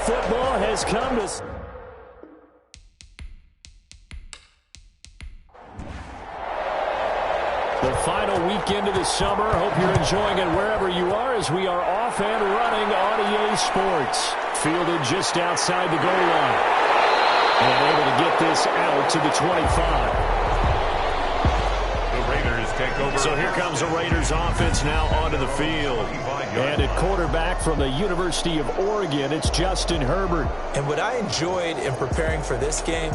football has come to... The final weekend of the summer. Hope you're enjoying it wherever you are as we are off and running on EA Sports. Fielded just outside the goal line. And able to get this out to the 25. The Raiders take over. So here comes the Raiders offense now onto the field. And at quarterback from the University of Oregon, it's Justin Herbert. And what I enjoyed in preparing for this game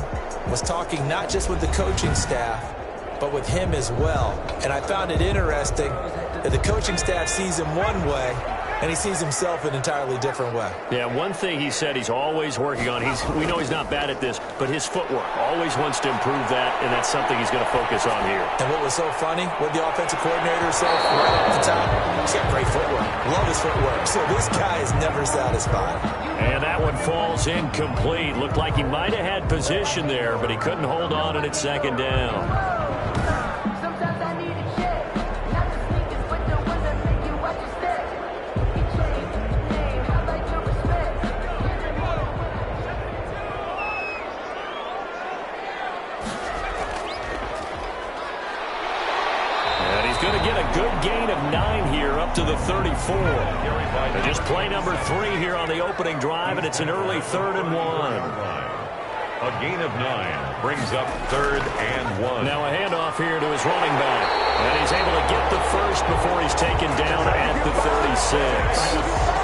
was talking not just with the coaching staff, but with him as well. And I found it interesting that the coaching staff sees him one way, and he sees himself an entirely different way. Yeah, one thing he said he's always working on, we know he's not bad at this, but his footwork, always wants to improve that, and that's something he's going to focus on here. And what was so funny, what the offensive coordinator said right off the top, he's got great footwork. Love his footwork. So this guy is never satisfied. And that one falls incomplete. Looked like he might have had position there, but he couldn't hold on and it's second down. Going to get a good gain of 9 here up to the 34. And just play number 3 here on the opening drive, and it's an early 3rd and 1. A gain of 9 brings up 3rd and 1. Now a handoff here to his running back. And he's able to get the first before he's taken down at the 36.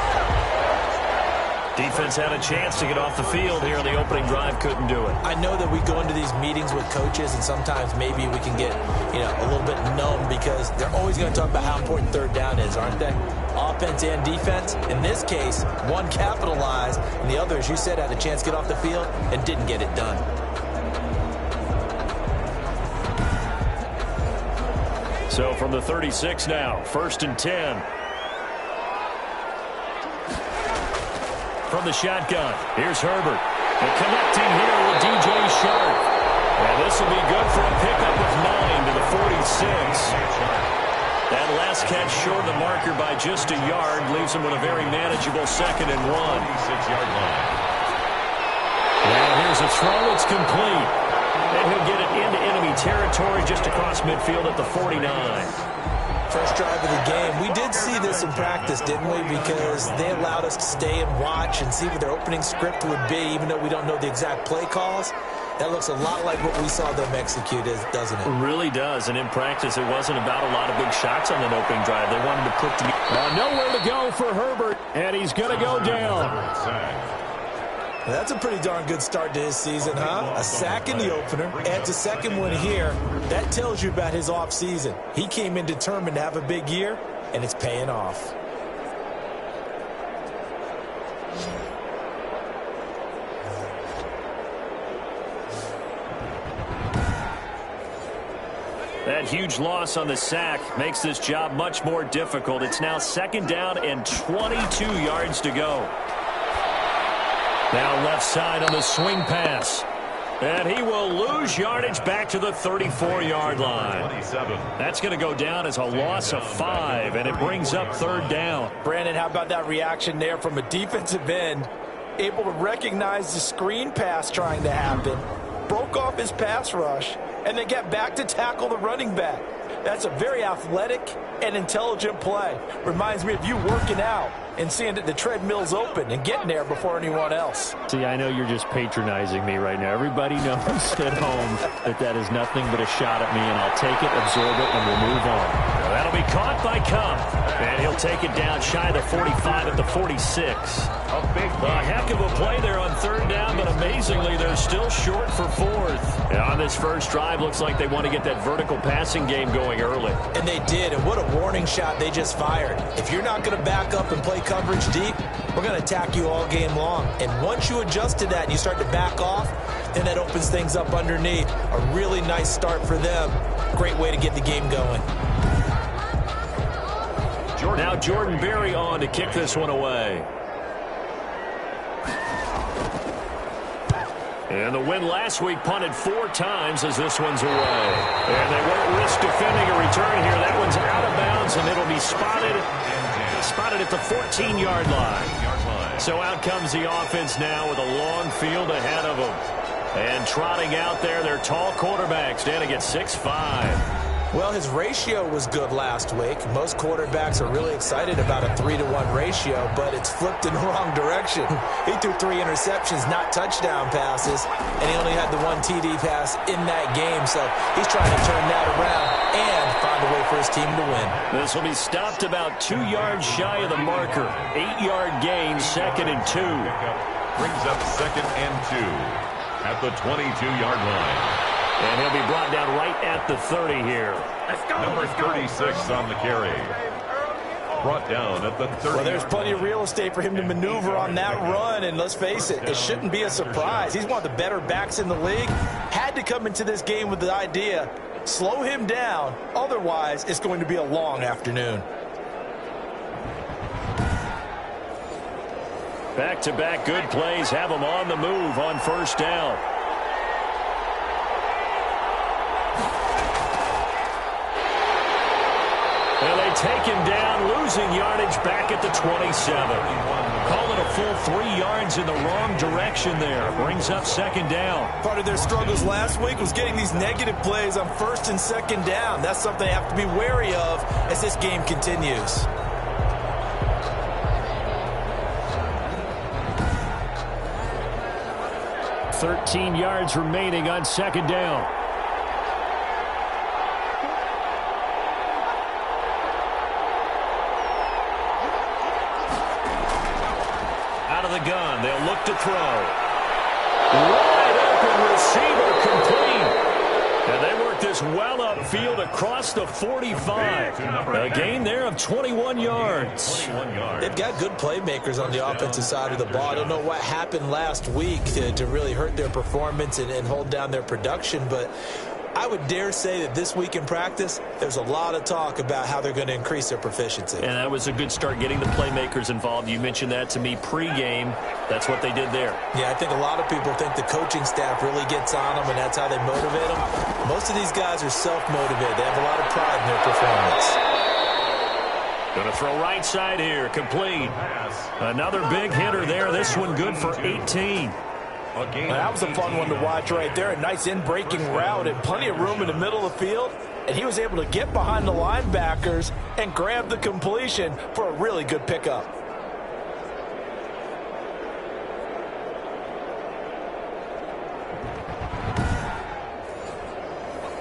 Defense had a chance to get off the field here on the opening drive, couldn't do it. I know that we go into these meetings with coaches, and sometimes maybe we can get, a little bit numb because they're always going to talk about how important 3rd down is, aren't they? Offense and defense. In this case, one capitalized, and the other, as you said, had a chance to get off the field and didn't get it done. So from the 36 now, 1st and 10. From the shotgun, here's Herbert. And connecting here with DJ Shark. And this will be good for a pickup of 9 to the 46. That last catch short of the marker by just a yard leaves him with a very manageable 2nd and 1. 6-yard line. Now here's a throw. It's complete. And he'll get it into enemy territory just across midfield at the 49. First drive of the game. We did see this in practice, didn't we? Because they allowed us to stay and watch and see what their opening script would be, even though we don't know the exact play calls. That looks a lot like what we saw them execute, doesn't it? It really does. And in practice, it wasn't about a lot of big shots on that opening drive. They wanted to put nowhere to go for Herbert, and he's going to go down. That's a pretty darn good start to his season, huh? A sack in the opener, adds a second one here. That tells you about his offseason. He came in determined to have a big year, and it's paying off. That huge loss on the sack makes this job much more difficult. It's now 2nd down and 22 yards to go. Now left side on the swing pass. And he will lose yardage back to the 34-yard line. 27. That's going to go down as a loss of 5, and it brings up 3rd down. Brandon, how about that reaction there from a defensive end? Able to recognize the screen pass trying to happen, broke off his pass rush, and then get back to tackle the running back. That's a very athletic and intelligent play. Reminds me of you working out and seeing that the treadmill's open and getting there before anyone else. See, I know you're just patronizing me right now. Everybody knows at home that is nothing but a shot at me, and I'll take it, absorb it, and we'll move on. Well, that'll be caught by Cup, and he'll take it down shy of the 45 at the 46. A heck of a play there on 3rd down, but amazingly, they're still short for 4th. And on this first drive, looks like they want to get that vertical passing game going early. And they did, and what a warning shot they just fired. If you're not going to back up and play coverage deep, we're going to attack you all game long. And once you adjust to that and you start to back off, then that opens things up underneath. A really nice start for them. Great way to get the game going. Now Jordan Berry on to kick this one away. And the win last week punted 4 times as this one's away. And they won't risk defending a return here. That one's out of bounds, and it'll be spotted spotted at the 14-yard line. So out comes the offense now with a long field ahead of them. And trotting out there, their tall quarterback standing at 6'5". Well, his ratio was good last week. Most quarterbacks are really excited about a 3-to-1 ratio, but it's flipped in the wrong direction. He threw 3 interceptions, not touchdown passes, and he only had the 1 TD pass in that game. So he's trying to turn that around and find a way for his team to win. This will be stopped about 2 yards shy of the marker. 8-yard gain, 2nd and 2. Brings up 2nd and 2 at the 22-yard line. And he'll be brought down right at the 30 here. Number 36 on the carry. Brought down at the 30. Well, there's plenty of real estate for him to maneuver on that run, and let's face it, it shouldn't be a surprise. He's one of the better backs in the league. Had to come into this game with the idea, slow him down, otherwise it's going to be a long afternoon. Back-to-back good plays have him on the move on first down. And they take him down, losing yardage back at the 27. Call it a full 3 yards in the wrong direction there. Brings up 2nd down. Part of their struggles last week was getting these negative plays on 1st and 2nd down. That's something they have to be wary of as this game continues. $13 yards remaining on 2nd down. The gun. They'll look to throw. Wide open receiver complete. And they work this well upfield across the 45. A gain there of 21 yards. They've got good playmakers on the offensive side of the ball. I don't know what happened last week to really hurt their performance and hold down their production, but I would dare say that this week in practice, there's a lot of talk about how they're going to increase their proficiency. And that was a good start getting the playmakers involved. You mentioned that to me pregame. That's what they did there. Yeah, I think a lot of people think the coaching staff really gets on them, and that's how they motivate them. Most of these guys are self-motivated. They have a lot of pride in their performance. Going to throw right side here. Complete. Another big hitter there. This one good for 18. That was a fun one to watch right there. A nice in-breaking route and plenty of room in the middle of the field. And he was able to get behind the linebackers and grab the completion for a really good pickup.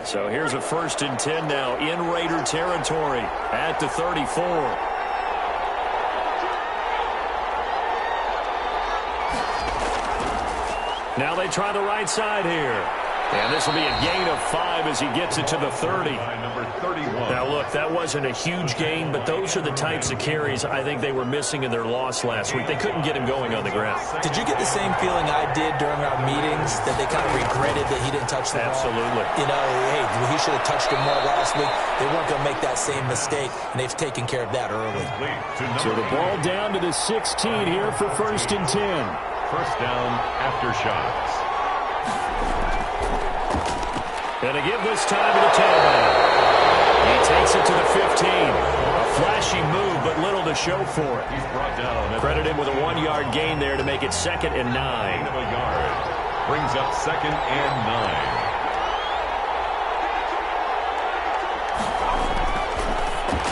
So here's a 1st and 10 now in Raider territory at the 34. Now they try the right side here. And this will be a gain of 5 as he gets it to the 30. Number 31. Now, look, that wasn't a huge gain, but those are the types of carries I think they were missing in their loss last week. They couldn't get him going on the ground. Did you get the same feeling I did during our meetings, that they kind of regretted that he didn't touch the ball? Absolutely. You know, hey, he should have touched him more last week. They weren't going to make that same mistake, and they've taken care of that early. So the ball down to the 16 here for 1st and 10. First down, Aftershocks. Gonna give this time to the tailback. He takes it to the 15. A flashy move, but little to show for it. He's brought down. Credit him with a 1-yard gain there to make it 2nd and 9. Gain of a yard. Brings up 2nd and 9.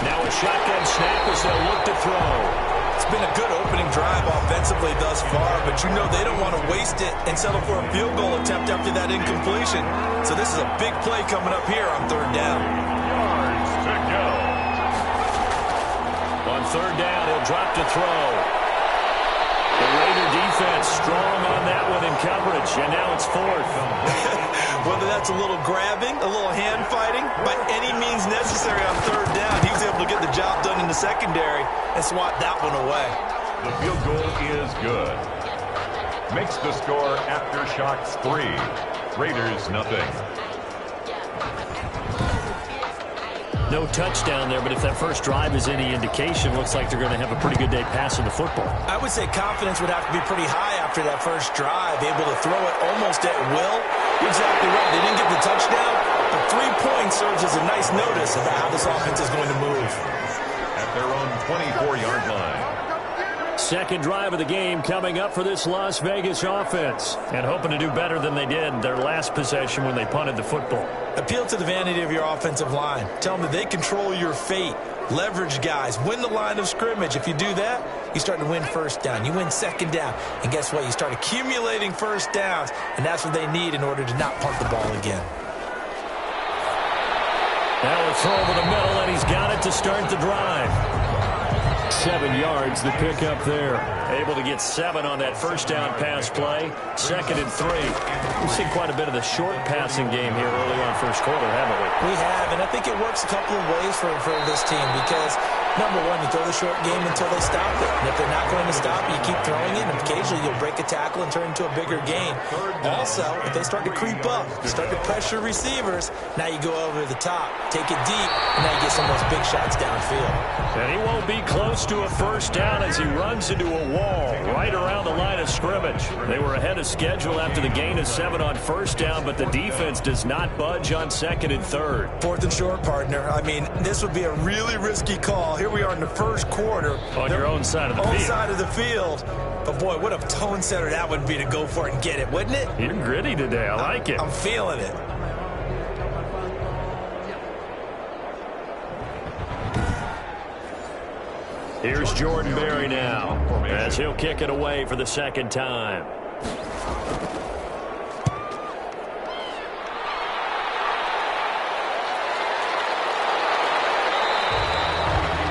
Now a shotgun snap as they'll look to throw. It's been a good opening drive offensively thus far, but you know they don't want to waste it and settle for a field goal attempt after that incompletion. So this is a big play coming up here on 3rd down. Yards to go. On 3rd down, he'll drop to throw. The Raider defense strong on that one in coverage, and now it's 4th. Whether that's a little grabbing, a little hand fighting, by any means necessary on 3rd down, he was able to get the job done in the secondary and swat that one away. The field goal is good. Makes the score Aftershocks 3. Raiders nothing. No touchdown there, but if that first drive is any indication, looks like they're going to have a pretty good day passing the football. I would say confidence would have to be pretty high after that first drive, able to throw it almost at will. You're exactly right. They didn't get the touchdown, but 3 points serves as a nice notice about how this offense is going to move. at their own 24-yard line. Second drive of the game coming up for this Las Vegas offense. And hoping to do better than they did their last possession when they punted the football. Appeal to the vanity of your offensive line. Tell them that they control your fate. Leverage guys. Win the line of scrimmage. If you do that, you start to win first down. You win second down. And guess what? You start accumulating first downs. And that's what they need in order to not punt the ball again. Now a throw over the middle, and he's got it to start the drive. 7 yards, the pickup there. Able to get 7 on that first down pass play. 2nd and 3. We've seen quite a bit of the short passing game here early on first quarter, haven't we? We have, and I think it works a couple of ways for this team because, number one, you throw the short game until they stop it. And if they're not going to stop it, you keep throwing it, and occasionally you'll break a tackle and turn into a bigger gain. Also, if they start to creep up, you start to pressure receivers, now you go over the top, take it deep, and now you get some of those big shots downfield. And he won't be close to a first down as he runs into a wall right around the line of scrimmage. They were ahead of schedule after the gain of 7 on first down, but the defense does not budge on 2nd and 3rd. 4th and short, partner. I mean, this would be a really risky call. Here we are in the first quarter. On your own side of the field. Own side of the field. But, boy, what a tone setter that would be to go for it and get it, wouldn't it? You're gritty today. I like it. I'm feeling it. Here's Jordan Berry now as he'll kick it away for the second time.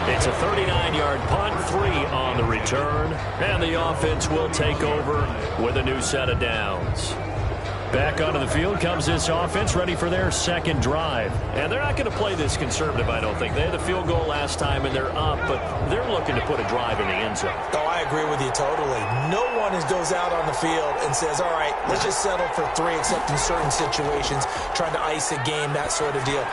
It's a 39-yard punt, 3 on the return, and the offense will take over with a new set of downs. Back onto the field comes this offense, ready for their second drive. And they're not going to play this conservative, I don't think. They had the field goal last time, and they're up, but they're looking to put a drive in the end zone. Oh, I agree with you totally. No one goes out on the field and says, all right, let's just settle for 3, except in certain situations, trying to ice a game, that sort of deal.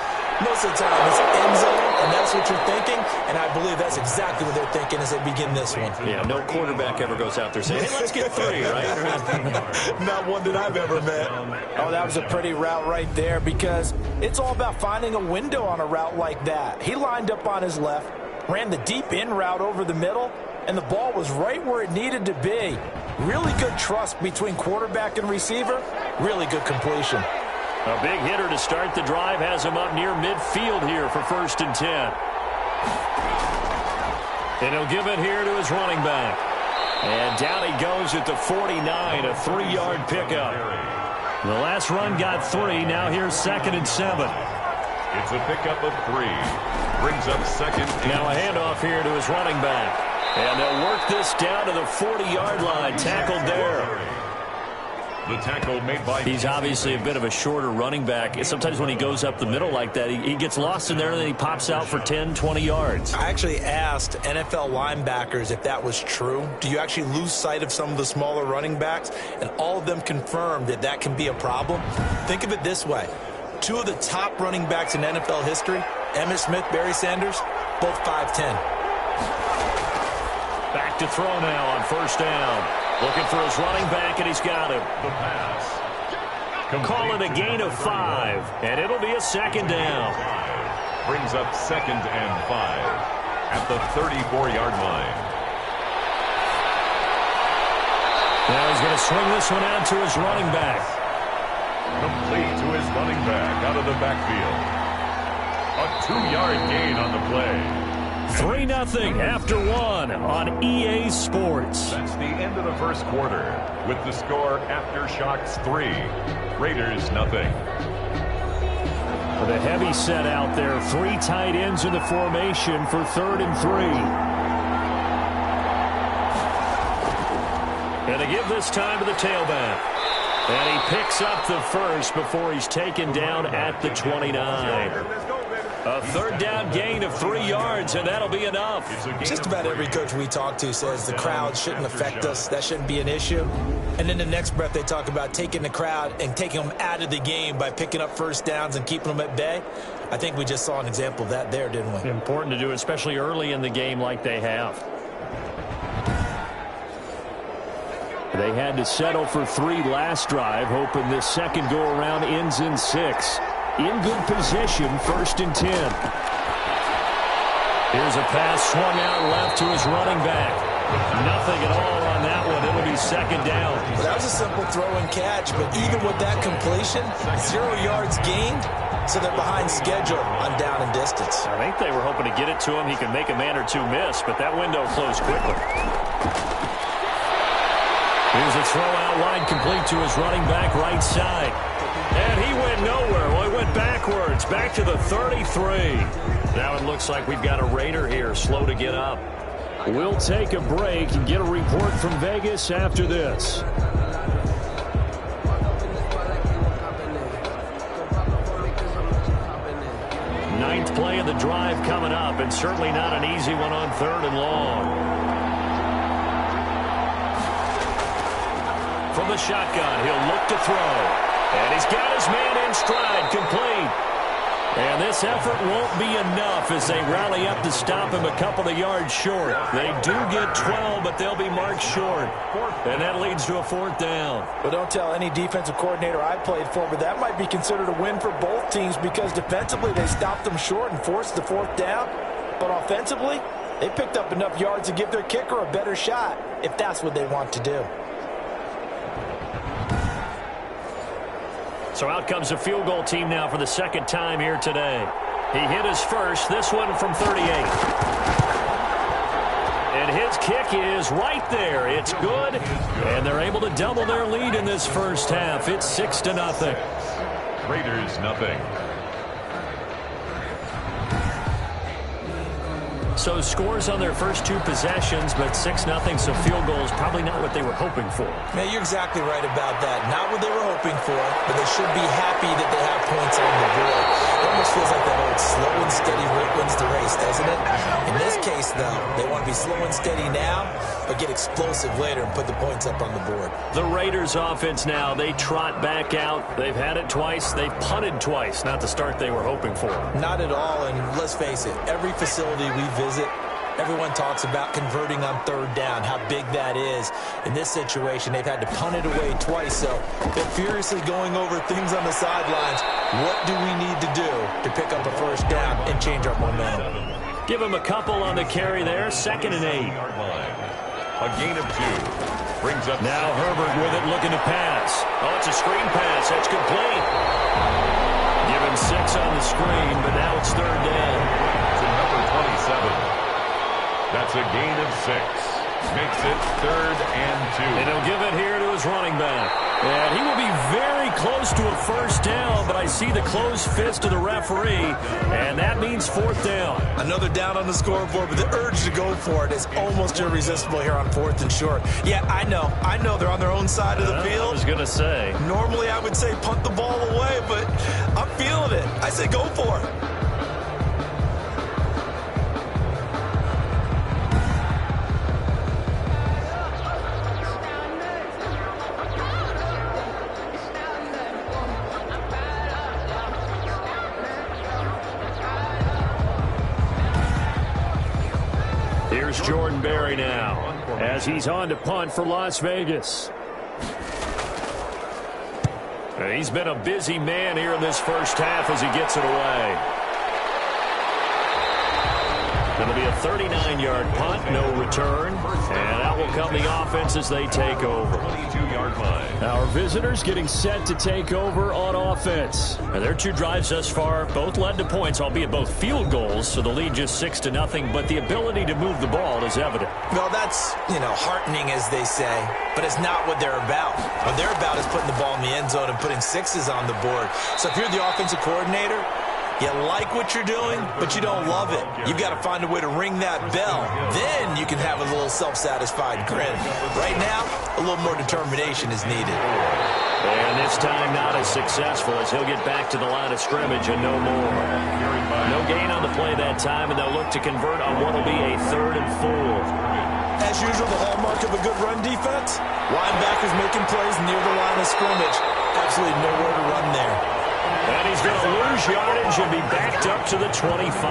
Most of the time, it's end zone, and that's what you're thinking, and I believe that's exactly what they're thinking as they begin this one. Yeah, no quarterback ever goes out there saying, hey, let's get 3, right? Not one that I've ever met. Oh, that was a pretty route right there because it's all about finding a window on a route like that. He lined up on his left, ran the deep in route over the middle, and the ball was right where it needed to be. Really good trust between quarterback and receiver. Really good completion. A big hitter to start the drive has him up near midfield here for 1st and 10. And he'll give it here to his running back. And down he goes at the 49, a 3-yard pickup. The last run got 3. Now here's 2nd and 7. It's a pickup of 3. Brings up 2nd. Now a handoff here to his running back. And they'll work this down to the 40-yard line. Tackled there. The tackle made by... He's obviously a bit of a shorter running back. Sometimes when he goes up the middle like that, he gets lost in there and then he pops out for 10, 20 yards. I actually asked NFL linebackers if that was true. Do you actually lose sight of some of the smaller running backs? And all of them confirmed that that can be a problem. Think of it this way. 2 of the top running backs in NFL history, Emmitt Smith, Barry Sanders, both 5'10". Back to throw now on first down. Looking for his running back, and he's got him. The pass. Call it a gain of 5, and it'll be a 2nd down. Brings up 2nd and 5 at the 34-yard line. Now he's going to swing this one out to his running back. Complete to his running back out of the backfield. A 2-yard gain on the play. 3-0 after 1 on EA Sports. That's the end of the first quarter with the score Aftershocks 3, Raiders nothing. With a heavy set out there, 3 tight ends in the formation for 3rd and 3. And they give this time to the tailback. And he picks up the first before he's taken down at the 29. A 3rd down gain of 3 yards, and that'll be enough. Just about every coach we talk to says the crowd shouldn't affect us. That shouldn't be an issue. And then the next breath they talk about taking the crowd and taking them out of the game by picking up first downs and keeping them at bay. I think we just saw an example of that there, didn't we? Important to do, especially early in the game like they have. They had to settle for 3 last drive, hoping this second go-around ends in 6. In good position, 1st and 10. Here's a pass swung out left to his running back. Nothing at all on that one. It'll be second down. Well, that was a simple throw and catch, but even with that completion, 0 yards gained, so they're behind schedule on down and distance. I think they were hoping to get it to him. He can make a man or two miss, but that window closed quickly. Here's a throw out wide complete to his running back right side. And he went nowhere. Well, he went backwards, back to the 33. Now it looks like we've got a Raider here, slow to get up. We'll take a break and get a report from Vegas after this. Ninth play of the drive coming up, and certainly not an easy one on 3rd and long. From the shotgun, he'll look to throw. And he's got his man in stride, complete. And this effort won't be enough as they rally up to stop him a couple of yards short. They do get 12, but they'll be marked short. And that leads to a 4th down. But don't tell any defensive coordinator I played for, but that might be considered a win for both teams because defensively they stopped them short and forced the 4th down. But offensively, they picked up enough yards to give their kicker a better shot if that's what they want to do. So out comes the field goal team now for the 2nd time here today. He hit his first, this one from 38. And his kick is right there. It's good, and they're able to double their lead in this first half. It's 6-0. Raiders nothing. So scores on their first 2 possessions, but 6-0, so field goals probably not what they were hoping for. Man, you're exactly right about that. Not what they were hoping for, but they should be happy that they have points on the board. It almost feels like that old slow and steady wins the race, doesn't it? In this case, though, they want to be slow and steady now, but get explosive later and put the points up on the board. The Raiders offense now, they trot back out. They've had it twice. They've punted twice. Not the start they were hoping for. Not at all, and let's face it, every facility we visit, everyone talks about converting on 3rd down, how big that is. In this situation, they've had to punt it away twice, so they're furiously going over things on the sidelines. What do we need to do to pick up a 1st down and change our momentum? Give him a couple on the carry there, 2nd and 8. A gain of 2. Brings up now Herbert with it, looking to pass. Oh, it's a screen pass. That's complete. Give him 6 on the screen, but now it's 3rd down. To number 27. That's a gain of 6. Makes it 3rd and 2. And he'll give it here to his running back. And he will be very close to a 1st down, but I see the closed fist of the referee, and that means 4th down. Another down on the scoreboard, but the urge to go for it is almost irresistible here on 4th and short. Yeah, I know they're on their own side of the field. I was going to say. Normally I would say punt the ball away, but I'm feeling it. I say go for it. Here's Jordan Berry now as he's on to punt for Las Vegas. He's been a busy man here in this first half as he gets it away. It'll be a 39-yard punt, no return. And out will come the offense as they take over. 22-yard line. Our visitors getting set to take over on offense. And their 2 drives thus far both led to points, albeit both field goals, so the lead just 6-0, but the ability to move the ball is evident. Well, that's, heartening, as they say, but it's not what they're about. What they're about is putting the ball in the end zone and putting 6s on the board. So if you're the offensive coordinator, you like what you're doing, but you don't love it. You've got to find a way to ring that bell. Then you can have a little self-satisfied grin. Right now, a little more determination is needed. And this time not as successful as he'll get back to the line of scrimmage and no more. No gain on the play that time, and they'll look to convert on what will be a 3rd and 4. As usual, the hallmark of a good run defense, linebackers making plays near the line of scrimmage. Absolutely nowhere to run there. And he's going to lose yardage and be backed up to the 25.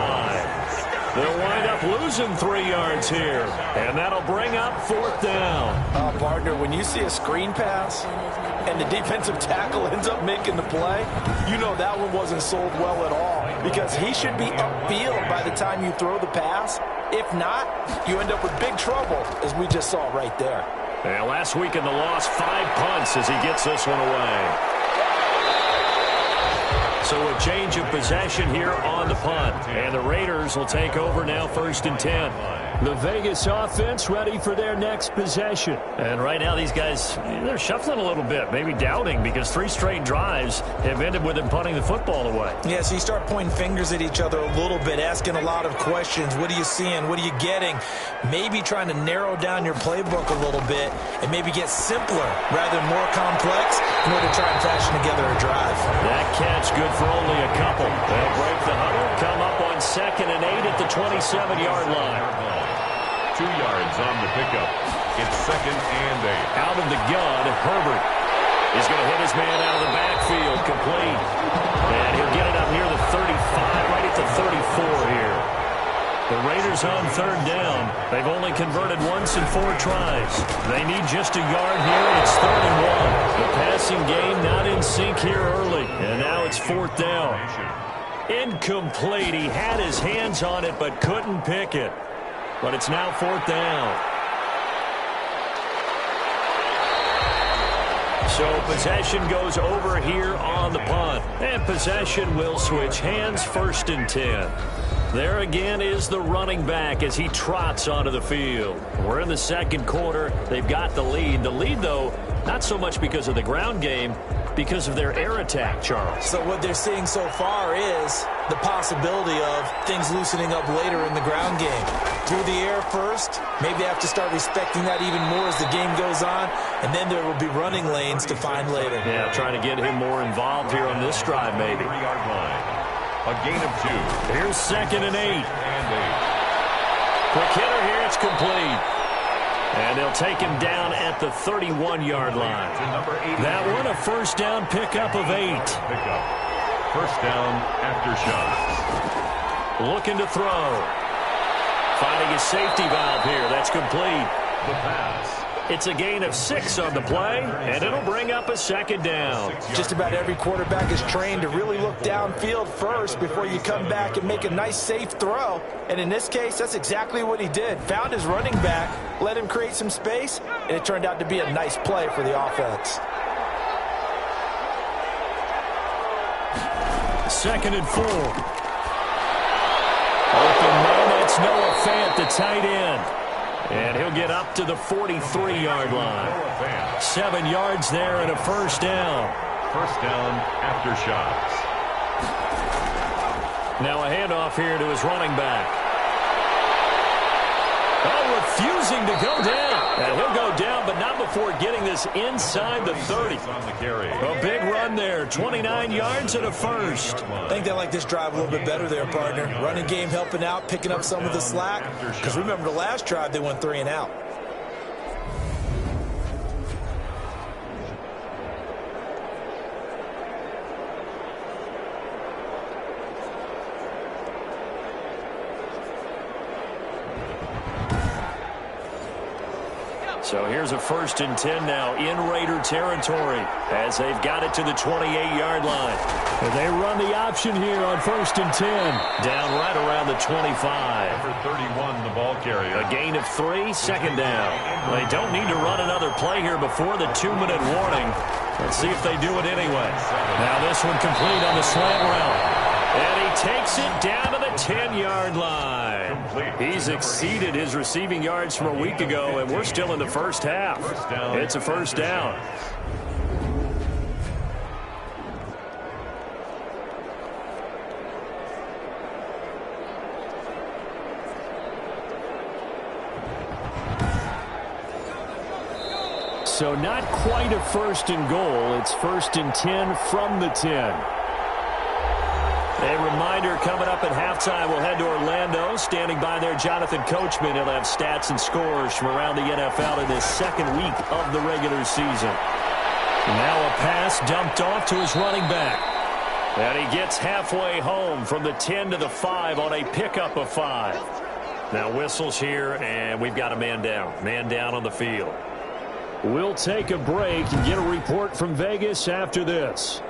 They'll wind up losing 3 yards here, and that'll bring up 4th down. Partner, when you see a screen pass and the defensive tackle ends up making the play, you know that one wasn't sold well at all, because he should be upfield by the time you throw the pass. If not, you end up with big trouble, as we just saw right there. And last week in the loss, 5 punts as he gets this one away. So a change of possession here on the punt. And the Raiders will take over now, 1st and 10. The Vegas offense ready for their next possession. And right now these guys, they're shuffling a little bit, maybe doubting, because 3 straight drives have ended with them punting the football away. Yeah, so you start pointing fingers at each other a little bit, asking a lot of questions. What are you seeing? What are you getting? Maybe trying to narrow down your playbook a little bit and maybe get simpler rather than more complex in order to try and fashion together a drive. That catch good for only a couple. They'll break the huddle, come up on 2nd and 8 at the 27-yard line. 2 yards on the pickup. It's 2nd and 8. Out of the gun, Herbert is going to hit his man out of the backfield, complete. And he'll get it up near the 35, right at the 34 here. The Raiders on 3rd down. They've only converted once in 4 tries. They need just a yard here, and it's 3rd and 1. The passing game not in sync here early, and now it's 4th down. Incomplete. He had his hands on it, but couldn't pick it. But it's now 4th down. So possession goes over here on the punt. And possession will switch hands, 1st and 10. There again is the running back as he trots onto the field. We're in the 2nd quarter. They've got the lead. The lead, though, not so much because of the ground game, because of their air attack, Charles. So what they're seeing so far is the possibility of things loosening up later in the ground game. Through the air first, maybe they have to start respecting that even more as the game goes on, and then there will be running lanes to find later. Yeah, trying to get him more involved here on this drive, maybe. 3-yard line. A gain of 2. Here's 2nd and 8. And 8. Quick hitter here, it's complete. And they'll take him down at the 31-yard line. That one a 1st down pickup of 8. Pickup. 1st down Aftershocks. Looking to throw. Finding a safety valve here. That's complete. The pass. It's a gain of 6 on the play, and it'll bring up a 2nd down. Just about every quarterback is trained to really look downfield first before you come back and make a nice, safe throw. And in this case, that's exactly what he did. Found his running back, let him create some space, and it turned out to be a nice play for the offense. 2nd and 4. Open man, that's Noah Fant, the tight end. And he'll get up to the 43-yard line. 7 yards there and a 1st down. 1st down Aftershocks. Now a handoff here to his running back. Oh, refusing to go down. And he'll go down, but not before getting this inside the 30. On the carry. A big run there, 29 yards and a 1st. I think they like this drive a little bit better there, partner. Running game helping out, picking up some of the slack. Because remember the last drive, they went 3 and out. So here's a 1st and 10 now in Raider territory as they've got it to the 28-yard line. And they run the option here on 1st and 10. Down right around the 25. Number 31, the ball carrier. A gain of 3, 2nd down. They don't need to run another play here before the 2-minute warning. Let's see if they do it anyway. Now this one complete on the slant route. And he takes it down to the 10-yard line. He's exceeded his receiving yards from a week ago, and we're still in the 1st half. It's a 1st down. So not quite a 1st and goal. It's 1st and 10 from the 10. A reminder coming up at halftime, we'll head to Orlando. Standing by there, Jonathan Coachman. He'll have stats and scores from around the NFL in this 2nd week of the regular season. Now a pass dumped off to his running back. And he gets halfway home from the 10 to the 5 on a pickup of 5. Now whistles here, and we've got a man down. Man down on the field. We'll take a break and get a report from Vegas after this.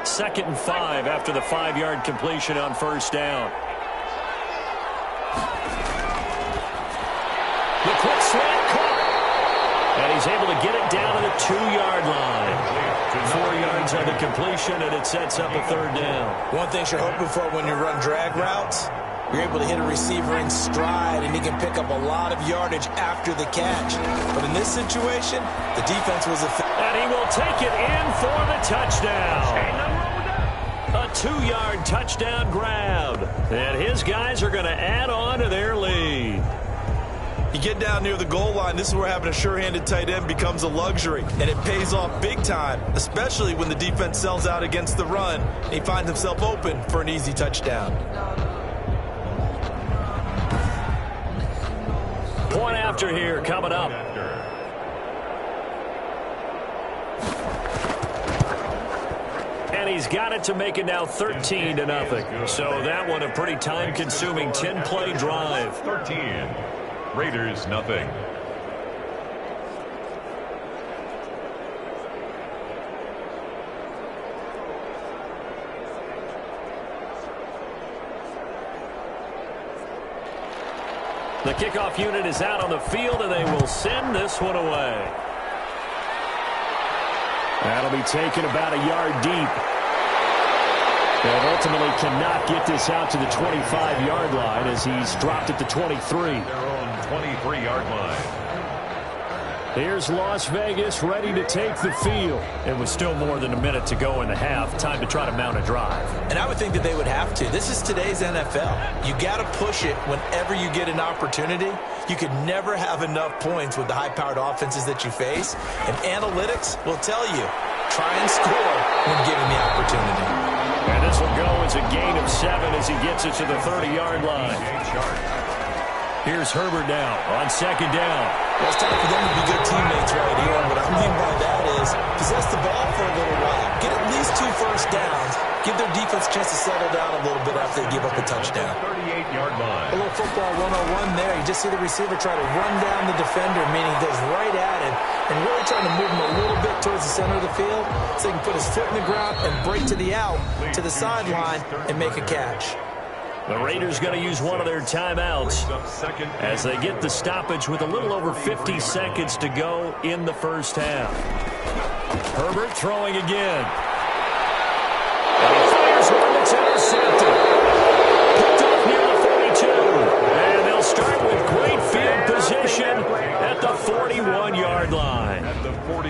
Second and 5 after the 5-yard completion on first down. The quick slant caught. And he's able to get it down to the 2-yard line. 4 yards on the completion, and it sets up a third down. One thing you're hoping for when you run drag routes, you're able to hit a receiver in stride, and he can pick up a lot of yardage after the catch. But in this situation, the defense was effective. And he will take it in for the touchdown. A 2-yard touchdown grab. And his guys are going to add on to their lead. You get down near the goal line, this is where having a sure-handed tight end becomes a luxury, and it pays off big time, especially when the defense sells out against the run, and he finds himself open for an easy touchdown. Point after here coming up. And he's got it to make it now 13-0. So that one a pretty time-consuming 10-play drive. 13. Raiders nothing. The kickoff unit is out on the field, and they will send this one away. That'll be taken about a yard deep. And ultimately cannot get this out to the 25-yard line as he's dropped at the 23. Their own 23-yard line. Here's Las Vegas ready to take the field. It was still more than a minute to go in the half. Time to try to mount a drive. And I would think that they would have to. This is today's NFL. You got to push it whenever you get an opportunity. You could never have enough points with the high-powered offenses that you face. And analytics will tell you, try and score when given the opportunity. And this will go as a gain of 7 as he gets it to the 30-yard line. Here's Herbert now on second down. Well, it's time for them to be good teammates right here. What I mean by that is possess the ball for a little while. Get at least 2 first downs. Give their defense a chance to settle down a little bit after they give up a touchdown. 38-yard line. A little football 101 there. You just see the receiver try to run down the defender, meaning he goes right at him, and really trying to move him a little bit towards the center of the field so he can put his foot in the ground and break to the out, to the sideline, and make a catch. The Raiders going to use one of their timeouts as they get the stoppage with a little over 50 seconds to go in the first half. Herbert throwing again. And he fires one that's intercepted. Picked off near the 42. And they'll start with great field position at the 41-yard line.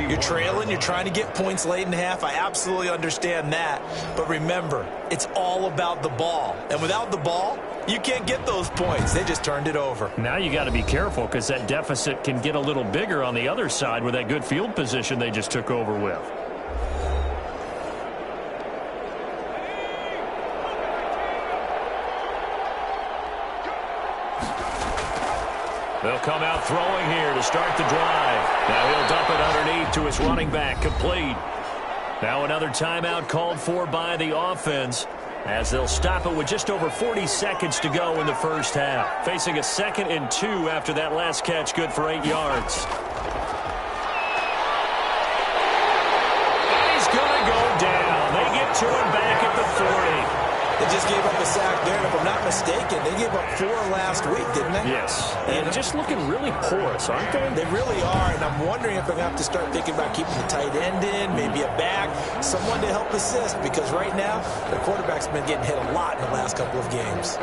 You're trailing, you're trying to get points late in half. I absolutely understand that. But remember, it's all about the ball. And without the ball, you can't get those points. They just turned it over. Now you got to be careful because that deficit can get a little bigger on the other side with that good field position they just took over with. They'll come out throwing here to start the drive. Now he'll dump it underneath to his running back, complete. Now another timeout called for by the offense as they'll stop it with just over 40 seconds to go in the first half. Facing a 2nd and 2 after that last catch, good for 8 yards. And he's going to go down. They get to him back at the 40. They just gave up a sack there, and if I'm not mistaken, they gave up 4 last week, didn't they? Yes. And just looking really porous, aren't they? They really are, and I'm wondering if I'm going to have to start thinking about keeping the tight end in, maybe a back, someone to help assist, because right now, the quarterback's been getting hit a lot in the last couple of games.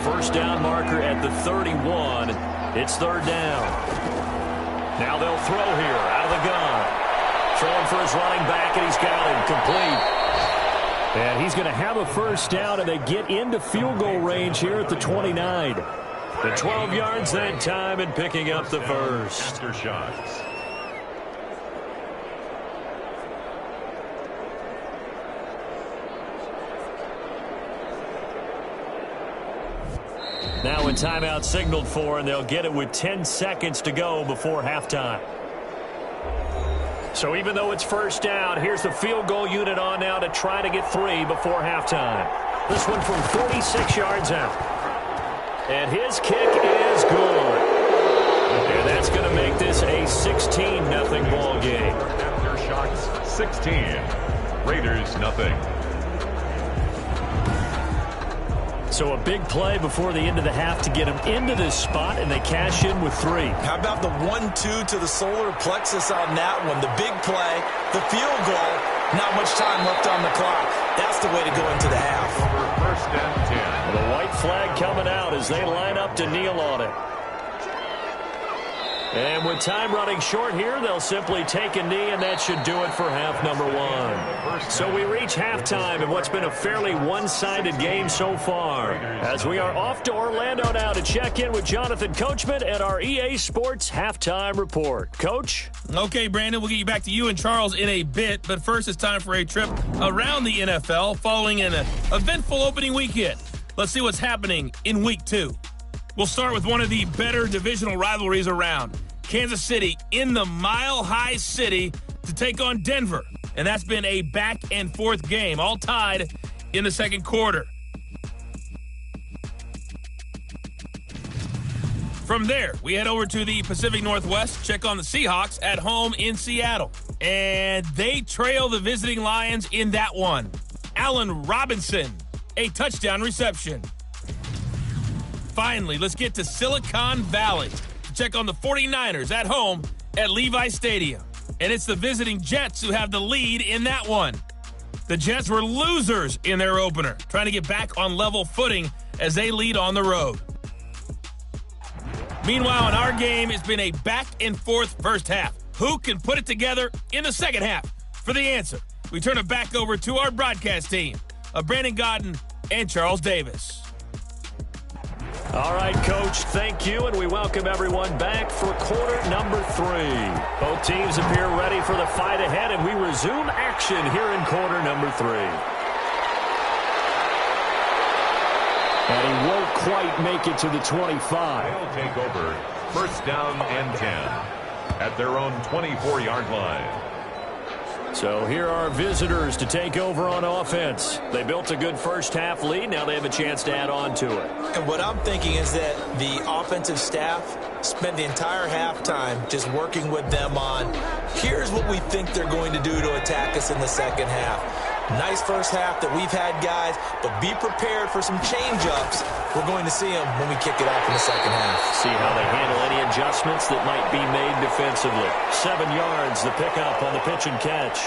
First down marker at the 31. It's third down. Now they'll throw here out of the gun. Throwing for his running back, and he's got him complete. And he's going to have a first down, and they get into field goal range here at the 29. The 12 yards that time and picking up the first. Aftershocks. Now a timeout signaled for, and they'll get it with 10 seconds to go before halftime. So even though it's first down, here's the field goal unit on now to try to get 3 before halftime. This one from 46 yards out. And his kick is good. And that's going to make this a 16-0 ball game. Aftershocks 16. Raiders nothing. So a big play before the end of the half to get them into this spot, and they cash in with 3. How about the 1-2 to the solar plexus on that one? The big play, the field goal, not much time left on the clock. That's the way to go into the half. First and 10. Well, the white flag coming out as they line up to kneel on it. And with time running short here, they'll simply take a knee, and that should do it for half number 1. So we reach halftime in what's been a fairly one-sided game so far, as we are off to Orlando now to check in with Jonathan Coachman at our EA Sports Halftime Report. Coach? Okay, Brandon, we'll get you back to you and Charles in a bit, but first it's time for a trip around the NFL following an eventful opening weekend. Let's see what's happening in Week 2. We'll start with one of the better divisional rivalries around. Kansas City in the Mile High City to take on Denver. And that's been a back-and-forth game, all tied in the second quarter. From there, we head over to the Pacific Northwest, check on the Seahawks at home in Seattle. And they trail the visiting Lions in that one. Allen Robinson, a touchdown reception. Finally, let's get to Silicon Valley to check on the 49ers at home at Levi Stadium. And it's the visiting Jets who have the lead in that one. The Jets were losers in their opener, trying to get back on level footing as they lead on the road. Meanwhile, in our game, it's been a back-and-forth first half. Who can put it together in the second half? For the answer, we turn it back over to our broadcast team of Brandon Godden and Charles Davis. All right, Coach, thank you, and we welcome everyone back for quarter number 3. Both teams appear ready for the fight ahead, and we resume action here in quarter number 3. And he won't quite make it to the 25. They'll take over first down and 10 at their own 24-yard line. So here are visitors to take over on offense. They built a good first half lead. Now they have a chance to add on to it. And what I'm thinking is that the offensive staff spent the entire halftime just working with them on, here's what we think they're going to do to attack us in the second half. Nice first half that we've had, guys, but be prepared for some change-ups. We're going to see them when we kick it off in the second half. See how they handle any adjustments that might be made defensively. 7 yards, the pickup on the pitch and catch.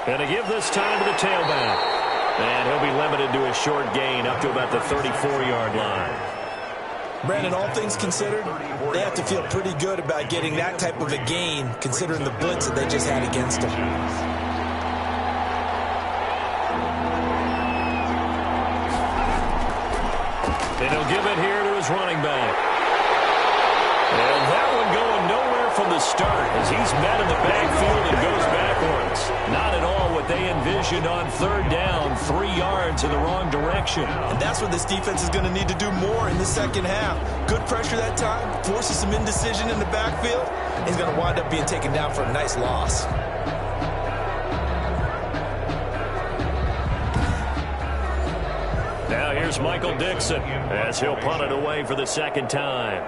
And to give this time to the tailback. And he'll be limited to a short gain up to about the 34-yard line. Brandon, all things considered, they have to feel pretty good about getting that type of a gain, considering the blitz that they just had against them. And he'll give it here to his running back. And that one going nowhere from the start as he's met in the backfield and goes backwards. Not at all what they envisioned on third down, 3 yards in the wrong direction. And that's what this defense is going to need to do more in the second half. Good pressure that time, forces some indecision in the backfield. He's going to wind up being taken down for a nice loss. Now here's Michael Dixon as he'll punt it away for the second time.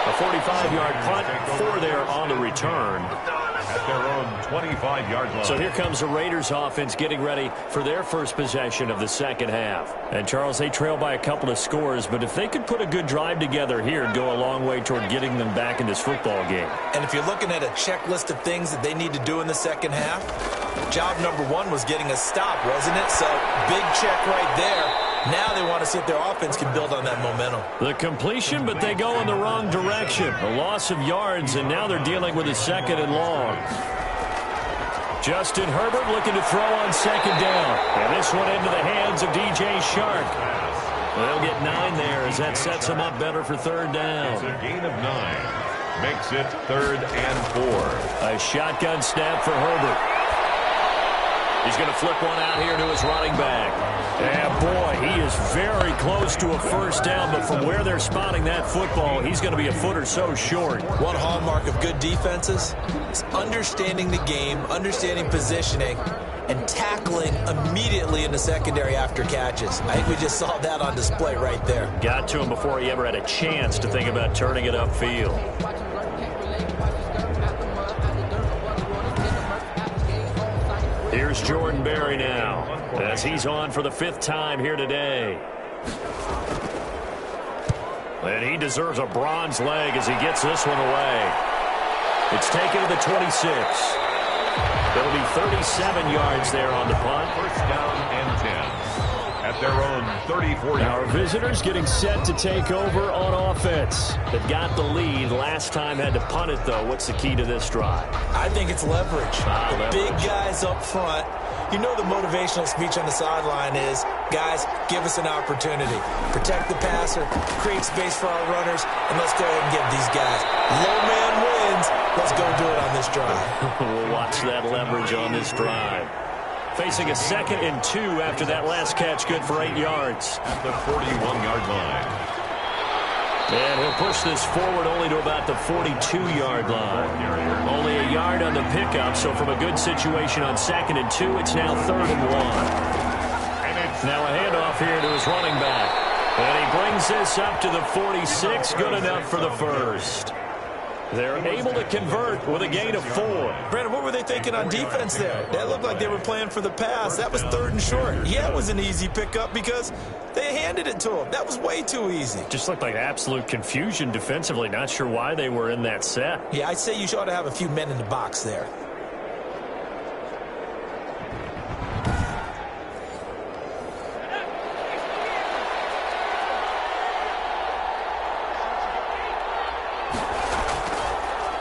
A 45-yard punt, 4 there on the return. At their own 25-yard line. So here comes the Raiders offense getting ready for their first possession of the second half. And, Charles, they trail by a couple of scores, but if they could put a good drive together here, it'd go a long way toward getting them back in this football game. And if you're looking at a checklist of things that they need to do in the second half, job number 1 was getting a stop, wasn't it? So, big check right there. Now they want to see if their offense can build on that momentum. The completion, but they go in the wrong direction. A loss of yards, and now they're dealing with a second and long. Justin Herbert looking to throw on second down. And this one into the hands of DJ Shark. They'll get 9 there as that sets them up better for third down. It's a gain of 9. Makes it 3rd and 4. A shotgun snap for Herbert. He's going to flip one out here to his running back. Yeah, boy, he is very close to a first down, but from where they're spotting that football, he's going to be a foot or so short. One hallmark of good defenses is understanding the game, understanding positioning, and tackling immediately in the secondary after catches. I think we just saw that on display right there. Got to him before he ever had a chance to think about turning it upfield. Here's Jordan Berry now, as he's on for the 5th time here today. And he deserves a bronze leg as he gets this one away. It's taken to the 26. It'll be 37 yards there on the punt. First down and 10. At their own 34 Our yards. visitors getting set to take over on offense. They've got the lead. Last time had to punt it, though. What's the key to this drive? I think it's leverage. The Leverage. big guys up front. You know the motivational speech on the sideline is, guys, give us an opportunity. Protect the passer, create space for our runners, and let's go ahead and give these guys. Low man wins. Let's go do it on this drive. We'll watch that leverage on this drive. Facing a 2nd and 2 after that last catch, good for 8 yards. At the 41-yard line. And he'll push this forward only to about the 42-yard line. Only a yard on the pickup, so from a good situation on 2nd and 2, it's now 3rd and 1. Now a handoff here to his running back. And he brings this up to the 46, good enough for the first. They're able to convert with a gain of 4. Brandon, what were they thinking on defense there? That looked like they were playing for the pass. That was 3rd and short. Yeah, it was an easy pickup because they handed it to him. That was way too easy. Just looked like absolute confusion defensively. Not sure why they were in that set. Yeah, I'd say you ought to have a few men in the box there.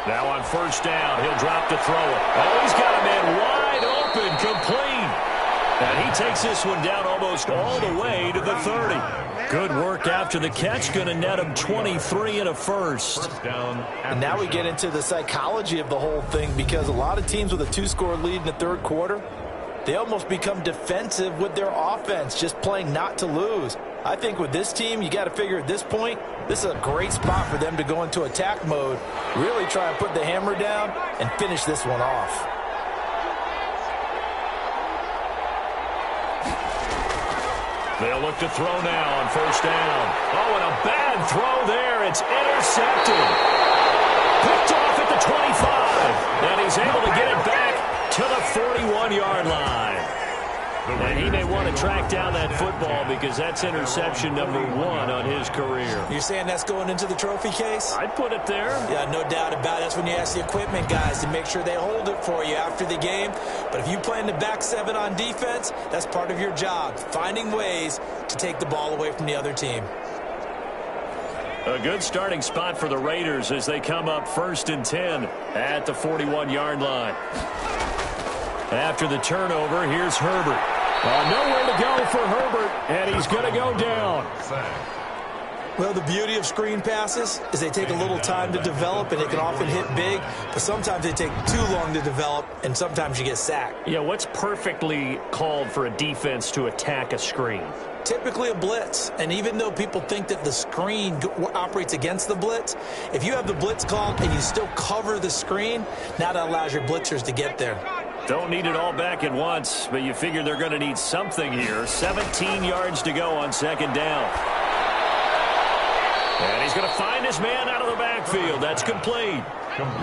Now on first down, he'll drop to throw it. Oh, he's got a man wide open, complete. And he takes this one down almost all the way to the 30. Good work after the catch. Going to net him 23 and a first. And now we get into the psychology of the whole thing because a lot of teams with a 2-score lead in the 3rd quarter, they almost become defensive with their offense, just playing not to lose. I think with this team, you got to figure at this point, this is a great spot for them to go into attack mode, really try and put the hammer down and finish this one off. They'll look to throw now on first down. Oh, and a bad throw there. It's intercepted. Picked off at the 25. And he's able to get it back to the 41-yard line. And he may want to track down that football because that's interception number 1 on his career. You're saying that's going into the trophy case? I'd put it there. Yeah, no doubt about it. That's when you ask the equipment guys to make sure they hold it for you after the game. But if you play in the back 7 on defense, that's part of your job, finding ways to take the ball away from the other team. A good starting spot for the Raiders as they come up 1st and 10 at the 41-yard line. After the turnover, here's Herbert. Nowhere to go for Herbert, and he's going to go down. Well, the beauty of screen passes is they take a little time to develop, and they can often hit big, but sometimes they take too long to develop, and sometimes you get sacked. Yeah, what's perfectly called for a defense to attack a screen? Typically a blitz, and even though people think that the screen operates against the blitz, if you have the blitz called and you still cover the screen, now that allows your blitzers to get there. Don't need it all back at once, but you figure they're going to need something here. 17 yards to go on 2nd down. And he's going to find his man out of the backfield. That's complete.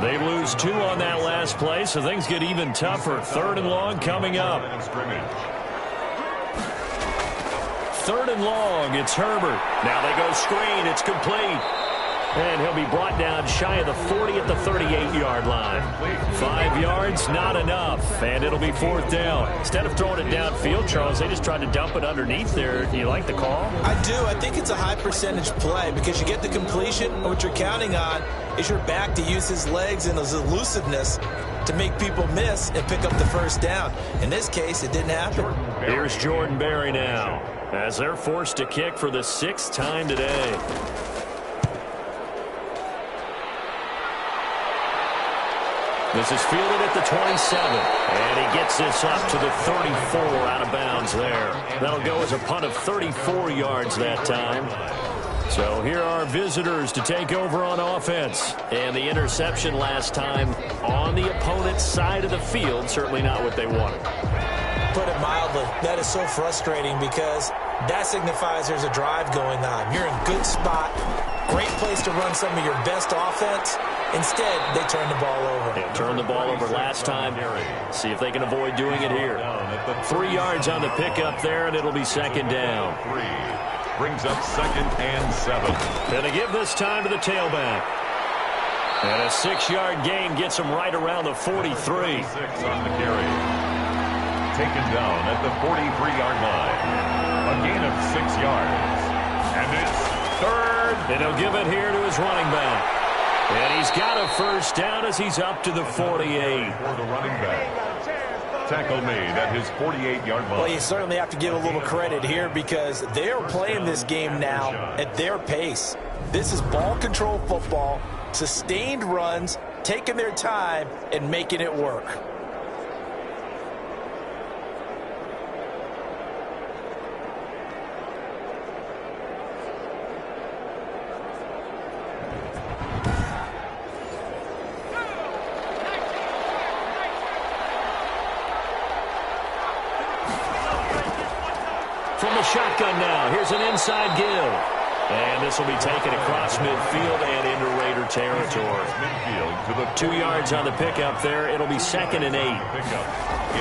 They lose 2 on that last play, so things get even tougher. 3rd and long coming up. 3rd and long, it's Herbert. Now they go screen, it's complete. And he'll be brought down shy of the 40 at the 38-yard line. 5 yards, not enough, and it'll be 4th down. Instead of throwing it downfield, Charles, they just tried to dump it underneath there. Do you like the call? I do. I think it's a high percentage play because you get the completion, and what you're counting on is your back to use his legs and his elusiveness to make people miss and pick up the first down. In this case, it didn't happen. Here's Jordan Berry now, as they're forced to kick for the 6th time today. This is fielded at the 27, and he gets this up to the 34 out of bounds there. That'll go as a punt of 34 yards that time. So here are visitors to take over on offense. And the interception last time on the opponent's side of the field, certainly not what they wanted. Put it mildly, that is so frustrating because that signifies there's a drive going on. You're in good spot, great place to run some of your best offense. Instead, they turn the ball over. They turned the ball over last time. See if they can avoid doing it here. 3 yards on the pickup there, and it'll be second down. Brings up 2nd and 7. Gonna give this time to the tailback. And a 6-yard gain gets him right around the 43. 6 on the carry. Taken down at the 43-yard line. A gain of 6 yards. And it's 3rd. And he'll give it here to his running back. And he's got a first down as he's up to the 48. For the running back. Tackle made at his 48-yard line. Well, you certainly have to give a little credit here because they are playing this game now at their pace. This is ball control football, sustained runs, taking their time, and making it work. From the shotgun now, here's an inside give. And this will be taken across midfield and into Raider territory. Midfield to the 2 yards on the pickup there. It'll be 2nd and 8. pickup.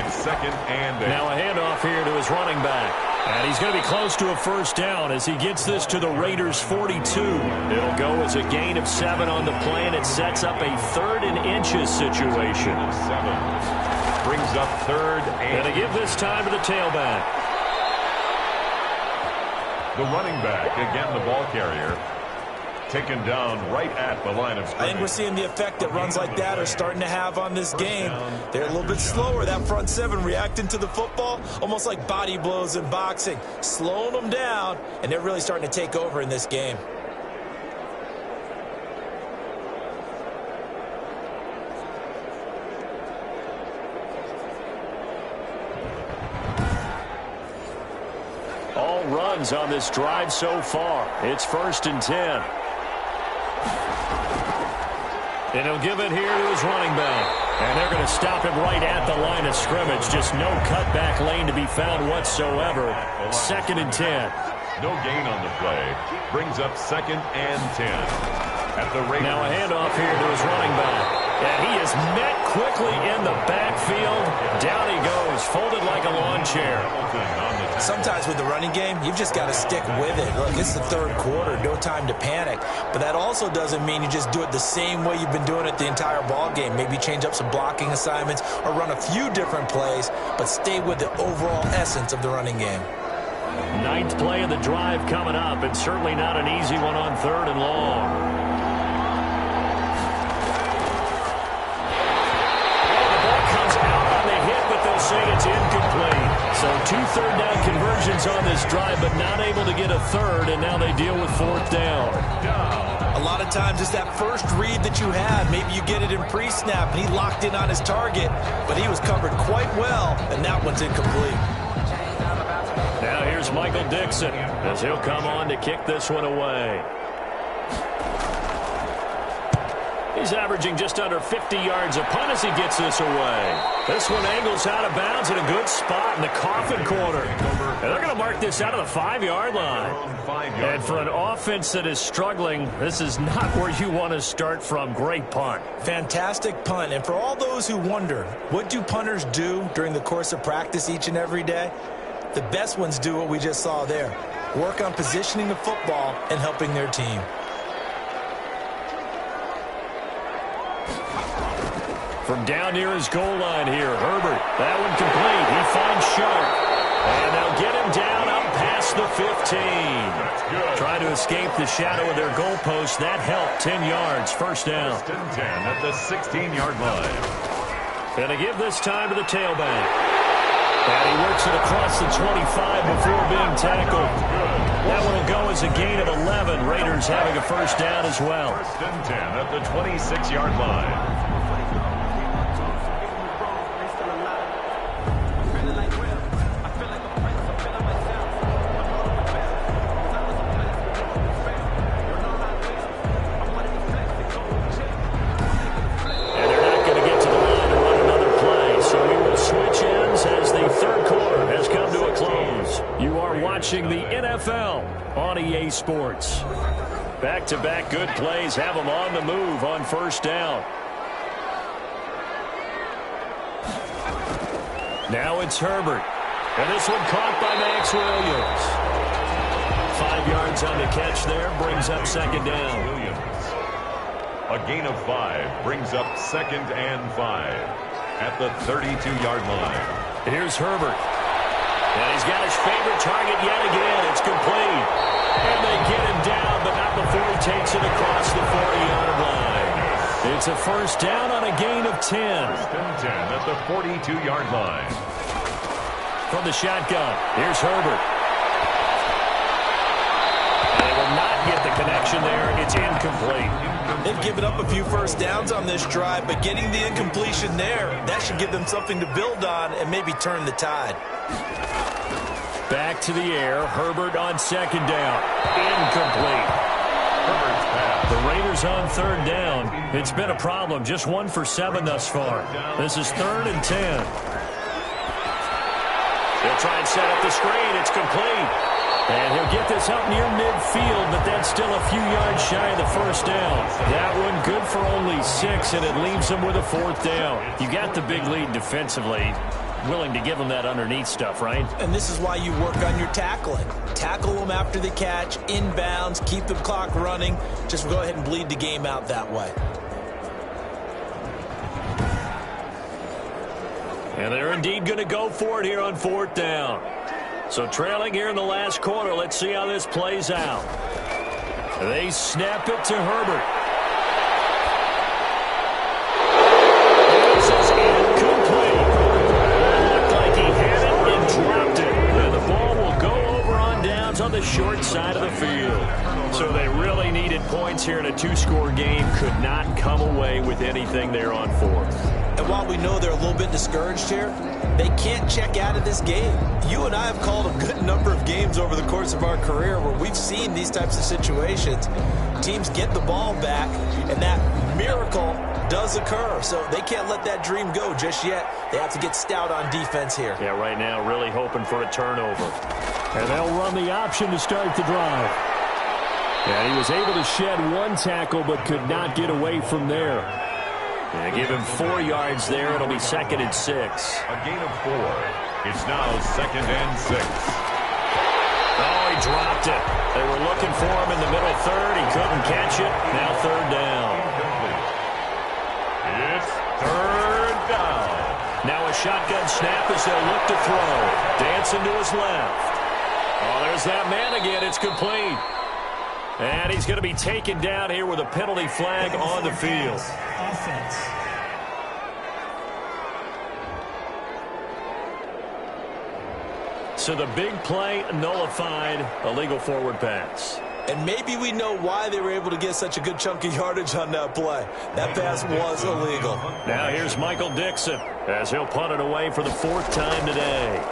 It's 2nd and 8. Now a handoff here to his running back. And he's going to be close to a first down as he gets this to the Raiders' 42. It'll go as a gain of 7 on the play, and it sets up a 3rd and inches situation. 7. Brings up 3rd and Going to give this time to the tailback. the running back, again the ball carrier, taken down right at the line of scrimmage. I think we're seeing the effect that runs like that are starting to have on this game. They're a little bit slower. That front 7 reacting to the football, almost like body blows in boxing, slowing them down, and they're really starting to take over in this game. All runs on this drive so far. It's 1st and 10. And he'll give it here to his running back. And they're going to stop him right at the line of scrimmage. Just no cutback lane to be found whatsoever. 2nd and 10. No gain on the play. Brings up 2nd and 10. At the Raiders. Now a handoff here to his running back. And he is met quickly in the backfield. Down he goes, folded like a lawn chair. Sometimes with the running game, you've just got to stick with it. Look, it's the 3rd quarter, no time to panic. But that also doesn't mean you just do it the same way you've been doing it the entire ball game. Maybe change up some blocking assignments or run a few different plays, but stay with the overall essence of the running game. 9th play of the drive coming up, and certainly not an easy one on 3rd and long. They'll say it's incomplete. So 2 third down conversions on this drive, but not able to get a 3rd, and now they deal with 4th down. A lot of times it's that first read that you have. Maybe you get it in pre-snap, and he locked in on his target, but he was covered quite well, and that one's incomplete. Now here's Michael Dixon as he'll come on to kick this one away. He's averaging just under 50 yards a punt as he gets this away. This one angles out of bounds in a good spot in the coffin corner. And they're going to mark this out of the 5-yard line. And for an offense that is struggling, this is not where you want to start from. Great punt. Fantastic punt. And for all those who wonder, what do punters do during the course of practice each and every day? The best ones do what we just saw there. Work on positioning the football and helping their team. From down near his goal line here, Herbert. That one complete. He finds Sharp. And they'll get him down up past the 15. Try to escape the shadow of their goalpost. That helped. 10 yards. First down. 10 at the 16-yard line. Gonna give this time to the tailback. And he works it across the 25 before being tackled. That one will go as a gain of 11. Raiders having a first down as well. First and 10 at the 26-yard line. Watching the NFL on EA Sports. Back-to-back good plays have them on the move on first down. Now it's Herbert. And this one caught by Max Williams. 5 yards on the catch there, brings up second down. Williams. A gain of 5 brings up second and 5 at the 32-yard line. Here's Herbert. And he's got his favorite target yet again. It's complete. And they get him down, but not before he takes it across the 40-yard line. It's a first down on a gain of 10. First and 10 at the 42-yard line. From the shotgun, here's Herbert. And they will not get the connection there. It's incomplete. They've given up a few first downs on this drive, but getting the incompletion there, that should give them something to build on and maybe turn the tide. Back to the air. Herbert on second down. Incomplete. Herbert's pass. The Raiders on third down. It's been a problem. Just 1 for 7 thus far. This is 3rd and 10. They'll try and set up the screen. It's complete. And he'll get this up near midfield, but that's still a few yards shy of the first down. That one good for only 6, and it leaves them with a 4th down. You got the big lead defensively. Willing to give them that underneath stuff, right? And this is why you work on your tackling. Tackle them after the catch, inbounds, keep the clock running. Just go ahead and bleed the game out that way. And they're indeed going to go for it here on 4th down. So trailing here in the last quarter, let's see how this plays out. They snap it to Herbert. This is incomplete. It looked like he had it and dropped it. And the ball will go over on downs on the short side of the field. So they really needed points here in a 2-score game. Could not come away with anything there on 4th. And while we know they're a little bit discouraged here, they can't check out of this game. You and I have called a good number of games over the course of our career where we've seen these types of situations. Teams get the ball back, and that miracle does occur. So they can't let that dream go just yet. They have to get stout on defense here. Yeah, right now really hoping for a turnover. And they'll run the option to start the drive. And he was able to shed 1 tackle but could not get away from there. They give him 4 yards there. It'll be 2nd and 6. A gain of 4. It's now 2nd and 6. Oh, he dropped it. They were looking for him in the middle third. He couldn't catch it. Now 3rd down. Incomplete. It's 3rd down. Now a shotgun snap as they'll look to throw. Dancing to his left. Oh, there's that man again. It's complete. And he's going to be taken down here with a penalty flag on the field. Offense. So the big play nullified, a legal forward pass. And maybe we know why they were able to get such a good chunk of yardage on that play. That pass was illegal. Now here's Michael Dixon as he'll punt it away for the 4th time today.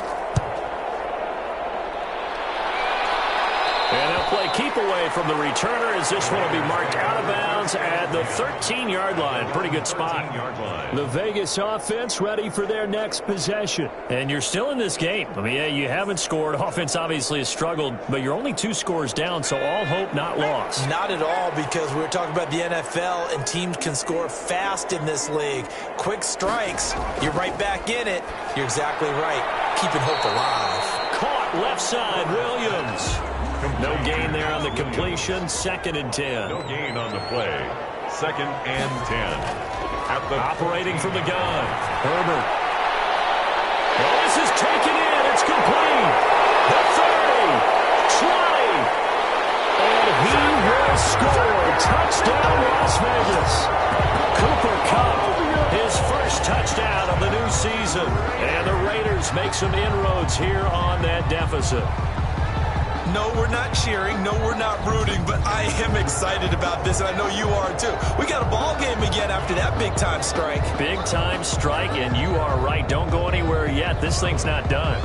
And they'll play keep away from the returner as this one will be marked out of bounds at the 13-yard line. Pretty good spot. The Vegas offense ready for their next possession. And you're still in this game. I mean, yeah, you haven't scored. Offense obviously has struggled, but you're only 2 scores down, so all hope not lost. Not at all, because we're talking about the NFL, and teams can score fast in this league. Quick strikes, you're right back in it. You're exactly right. Keeping hope alive. Caught left side, Williams. No gain there on the completion. 2nd and 10. No gain on the play. 2nd and 10. At the operating from the gun. Herbert. Oh, this is taken in. It's complete. The 30. 20. And he will score. Touchdown, Las Vegas. Cooper Kupp, his first touchdown of season. And the Raiders make some inroads here on that deficit. No, we're not cheering. No, we're not rooting. But I am excited about this, and I know you are too. We got a ball game again after that big-time strike. Big-time strike, and you are right. Don't go anywhere yet. This thing's not done.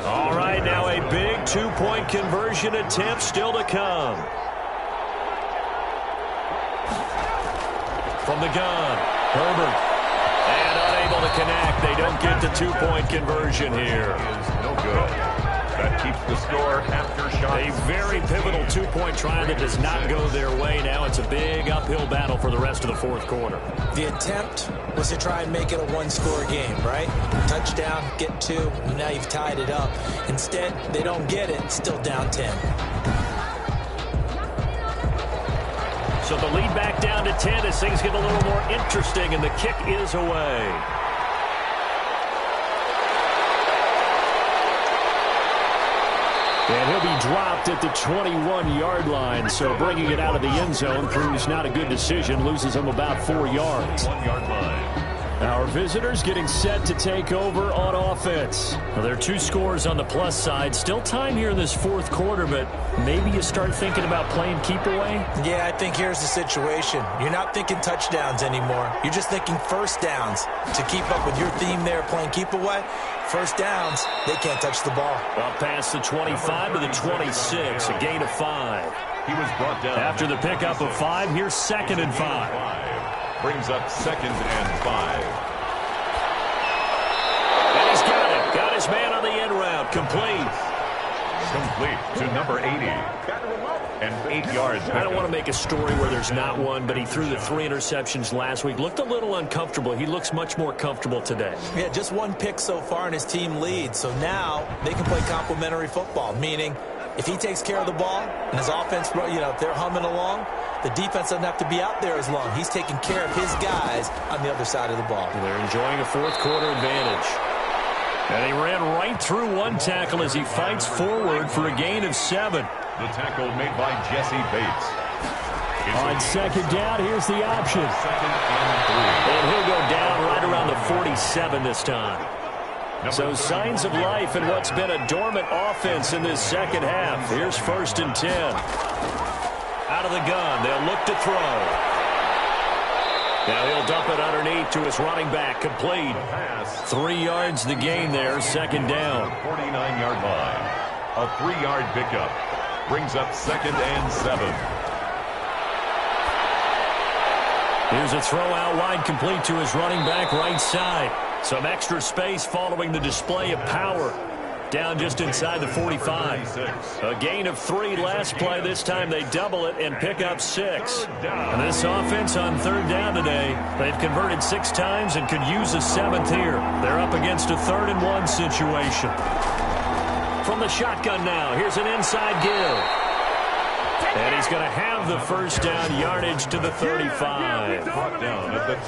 All right, now a big two-point conversion attempt still to come. From the gun, Herbert. And unable to connect. They don't get the two-point conversion here. Is no good. That keeps the score Aftershocks. A very pivotal two-point try that does not go their way. Now it's a big uphill battle for the rest of the fourth quarter. The attempt was to try and make it a one-score game, right? Touchdown, get two, and now you've tied it up. Instead, they don't get it, still down 10. So the lead back down to 10 as things get a little more interesting, and the kick is away. And he'll be dropped at the 21-yard line, so bringing it out of the end zone proves not a good decision, loses him about 4 yards. 1-yard line. Our visitors getting set to take over on offense. Well, there are 2 scores on the plus side. Still time here in this fourth quarter, but maybe you start thinking about playing keep away? Yeah, I think here's the situation. You're not thinking touchdowns anymore. You're just thinking first downs. To keep up with your theme there, playing keep away, first downs, they can't touch the ball. Up past the 25 to the 26, a gain of 5. He was brought down. After the pickup of 5, here's 2nd and 5. Brings up 2nd and 5. And he's got it. Got his man on the end route. Complete. Complete to number 80. And 8 yards. I don't want to make a story where there's not one, but he threw the 3 interceptions last week. Looked a little uncomfortable. He looks much more comfortable today. Yeah, just 1 pick so far, and his team leads. So now they can play complementary football, meaning if he takes care of the ball and his offense, if they're humming along, the defense doesn't have to be out there as long. He's taking care of his guys on the other side of the ball. They're enjoying a fourth quarter advantage. And he ran right through 1 tackle as he fights forward for a gain of 7. The tackle made by Jesse Bates. On 2nd down, here's the option. 2nd and 3. And he'll go down right around the 47 this time. So signs of life in what's been a dormant offense in this second half. Here's 1st and 10. Out of the gun, they'll look to throw. Now he'll dump it underneath to his running back, complete. 3 yards the gain there, 2nd down. 49-yard line. A 3-yard pickup. Brings up 2nd and 7. Here's a throw out wide, complete to his running back right side. Some extra space following the display of power. Down just inside the 45. A gain of 3 last play. This time they double it and pick up 6. And this offense on 3rd down today, they've converted 6 times and could use a 7th here. They're up against a 3rd and 1 situation. From the shotgun now, here's an inside give. And he's going to have the 1st down, yardage to the 35.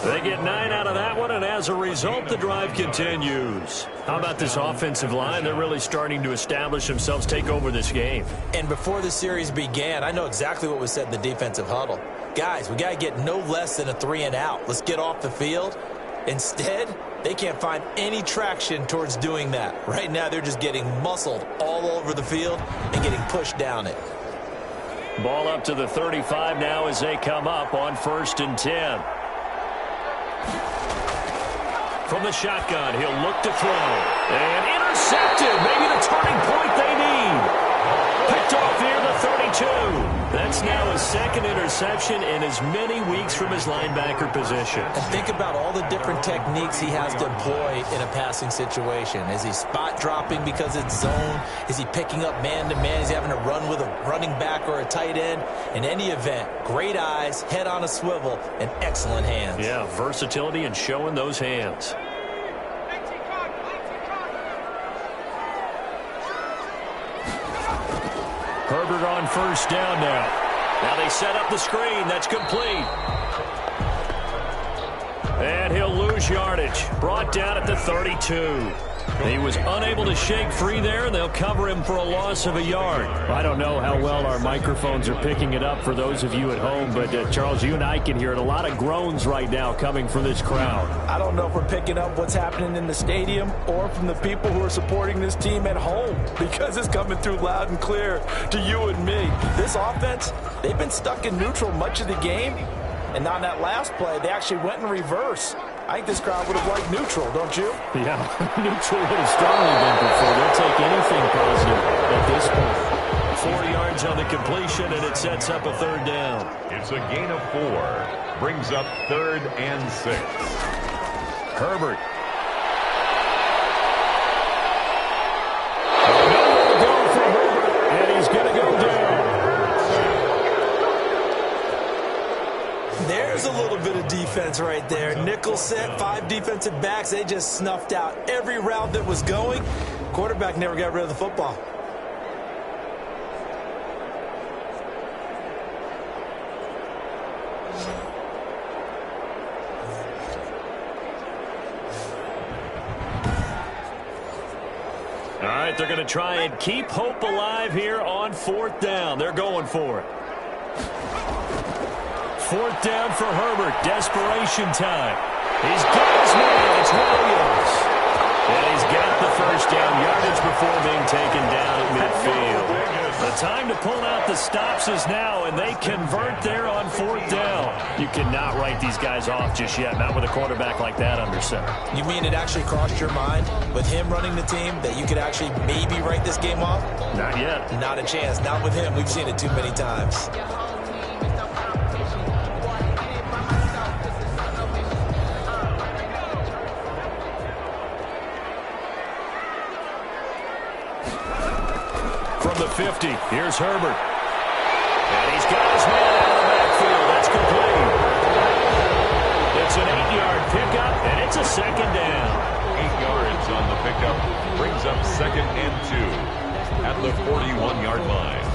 They get 9 out of that one, and as a result, the drive continues. How about this offensive line? They're really starting to establish themselves, take over this game. And before the series began, I know exactly what was said in the defensive huddle. Guys, we got to get no less than a 3 and out. Let's get off the field. Instead, they can't find any traction towards doing that. Right now, they're just getting muscled all over the field and getting pushed down it. Ball up to the 35 now as they come up on 1st and 10. From the shotgun, he'll look to throw. And intercepted. Maybe the turning point they need. Picked off near the 32. That's now his 2nd interception in as many weeks from his linebacker position. And think about all the different techniques he has to employ in a passing situation. Is he spot dropping because it's zone? Is he picking up man-to-man? Is he having to run with a running back or a tight end? In any event, great eyes, head on a swivel, and excellent hands. Yeah, versatility and showing those hands. Herbert on 1st down now. Now they set up the screen. That's complete. And he'll lose yardage. Brought down at the 32. He was unable to shake free there, and they'll cover him for a loss of a yard. I don't know how well our microphones are picking it up for those of you at home, but Charles, you and I can hear it. A lot of groans right now coming from this crowd. I don't know if we're picking up what's happening in the stadium or from the people who are supporting this team at home, because it's coming through loud and clear to you and me. This offense, they've been stuck in neutral much of the game, and on that last play, they actually went in reverse. I think this crowd would have liked neutral, don't you? Yeah, neutral would have strongly been preferred. They'll take anything positive at this point. 4 yards on the completion, and it sets up a third down. It's a gain of 4. Brings up 3rd and 6. Herbert. Nowhere to go for Herbert, and he's going to go down. There's a little bit of defense right there. Nickel set, 5 defensive backs. They just snuffed out every route that was going. Quarterback never got rid of the football. All right, they're going to try and keep hope alive here on 4th down. They're going for it. 4th down for Herbert. Desperation time. He's got his man. It's Williams. And he's got the first down yardage before being taken down at midfield. The time to pull out the stops is now, and they convert there on 4th down. You cannot write these guys off just yet, not with a quarterback like that under center. You mean it actually crossed your mind with him running the team that you could actually maybe write this game off? Not yet. Not a chance. Not with him. We've seen it too many times. From the 50, here's Herbert. And he's got his man out of the backfield. That's complete. It's an 8-yard pickup, and it's a 2nd down. 8 yards on the pickup. Brings up 2nd and 2 at the 41-yard line.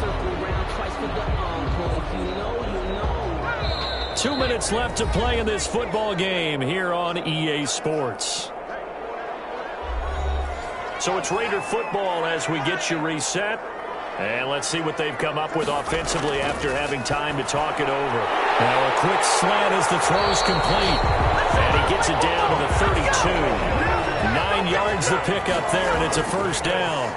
2 minutes left to play in this football game here on EA Sports. So it's Raider football as we get you reset. And let's see what they've come up with offensively after having time to talk it over. Now a quick slant as the throw's complete. And he gets it down to the 32. 9 yards the pickup there, and it's a first down.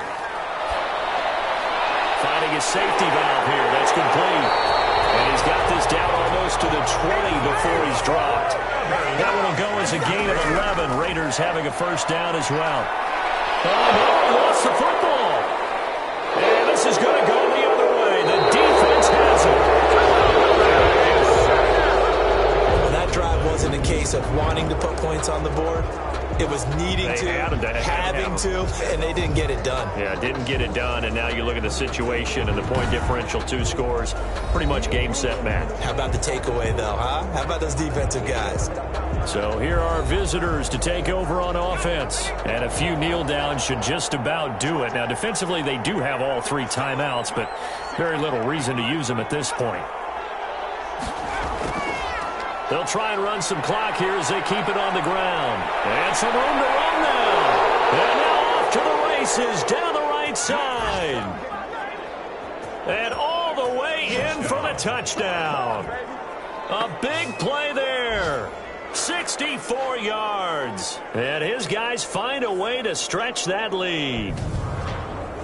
Finding his safety valve here. That's complete. And he's got this down almost to the 20 before he's dropped. That one will go as a gain of 11. Raiders having a first down as well. Oh, no, lost the football. And this is going to go the other way. The defense has it. Well, that drive wasn't a case of wanting to put points on the board. It was needing to, having to, and they didn't get it done. Yeah, didn't get it done, and now you look at the situation and the point differential, 2 scores, pretty much game, set, match. How about the takeaway, though, huh? How about those defensive guys? So here are visitors to take over on offense, and a few kneel downs should just about do it. Now, defensively, they do have all 3 timeouts, but very little reason to use them at this point. They'll try and run some clock here as they keep it on the ground. And some room to run now. And now off to the races down the right side. And all the way in for the touchdown. A big play there. 64 yards. And his guys find a way to stretch that lead.